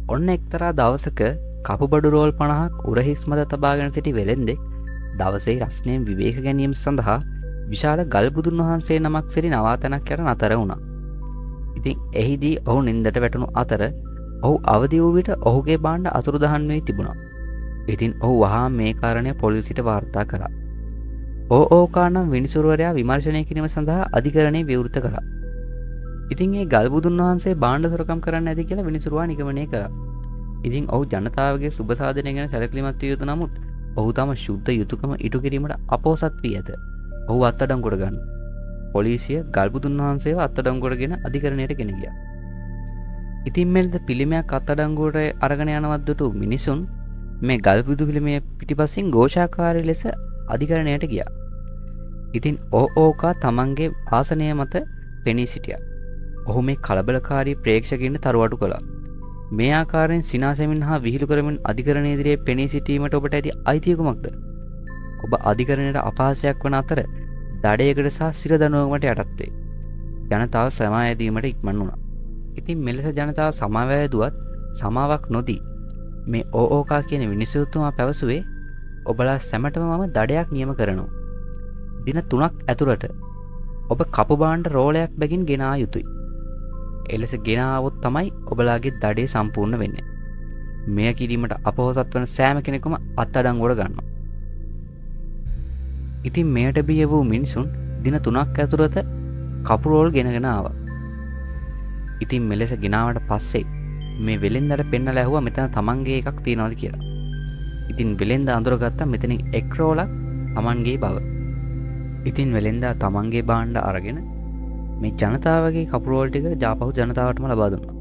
ඔන්න එක්තරා දවසක කපුබඩු රෝල් 50ක් උරහිස් මත තබාගෙන සිටි වෙළෙන්දෙක් දවසේ රස්නයෙන් විවේක ගැනීම සඳහා විශාල ගල්බුදුන් වහන්සේ නමක් සිරි නවාතැනක් යට නතර වුණා. ඉතින් එහිදී ඔහු නින්දට වැටුණු අතර ඔහු අවදි වූ විට ඔහුගේ භාණ්ඩ අතුරුදහන් වී තිබුණා. ඉතින් ඔහු වහා මේ කාරණය පොලිසියට වාර්තා කළා. ඕකා නම් විනිසුරුවරයා විමර්ශනය කිරීම සඳහා අධිකරණයේ විවෘත කළා. ඉතින් ඒ ගල්බුදුන් වහන්සේ භාණ්ඩ සොරකම් කරන්න ඇති කියලා විනිසුරුවා නිගමනය කළා. ඉතින් ඔහු ජනතාවගේ සුබ සාධනය ගැන සැලකිලිමත් විය යුතු නමුත් ඔහු තම ශුද්ධ යුතුයකම ඉටු කිරීමට අපොහොසත් වී ඇත. ඔහු අත්අඩංගුවට ගන්න. පොලිසිය ගල්බුදුන් වහන්සේව අත්අඩංගුවටගෙන අධිකරණයට ගෙන ගියා. ඉතින් මෙලෙස පිළිමයක් අත්අඩංගුවට අරගෙන යනවත් දුටු මිනිසුන් මේ ගල්බුදු පිළිමය පිටිපසින් ഘോഷාකාරී ලෙස අධිකරණයට ගියා. ඉතින් ඕකා තමන්ගේ ආසනය මත පෙනී සිටියා. ඔහු මේ කලබලකාරී ප්‍රේක්ෂකයින්ට තරුවටු කළා. මේ ආකාරයෙන් සිනාසෙමින් හා විහිළු කරමින් අධිකරණය ඉදිරියේ පෙනී සිටීමට ඔබට ඇති අයිතිය කුමක්ද? ඔබ අධිකරණයට අපහාසයක් වන අතර දඩයකට සහ සිර දඬුවමකට යටත් වේ. ජනතාව සමාව දීමට ඉක්මන් වුණා. ඉතින් මෙලෙස ජනතාව සමාව දුවත් සමාවක් නොදී මේ ඕකා කියන විනිසුරුතුමා පැවසුවේ ඔබලා සැමටම මම දඩයක් නියම කරනවා. දින 3ක් ඇතුළත ඔබ කපු භාණ්ඩ රෝලයක් බැගින් ගෙනා යුතුයි. එලෙස ගෙනාවොත් තමයි ඔබලාගේ දඩේ සම්පූර්ණ වෙන්නේ. මෙය කිරීමට අපොහොසත් වන සෑම කෙනෙකුම අත්අඩංගුවට ගන්නවා. ඉතින් මෙයට බිය වූ මිනිසුන් දින 3ක් ඇතුළත කපු රෝල් ගෙනගෙන ආවා. ඉතින් මෙලෙස ගෙනාවට පස්සේ මේ වෙලෙන්දට පෙන්නලා ඇහුවා මෙතන තමන්ගේ එකක් තියනවාද කියලා. ඉතින් වෙලෙන්ද අඳුරගත්තා මෙතනින් එක් රෝලක් තමන්ගේ බව. ඉතින් වෙලෙන්දා තමන්ගේ භාණ්ඩ අරගෙන මේ ජනතාවගේ කපු රෝල් ටික ජාපහු ජනතාවටම ලබා දුන්නා.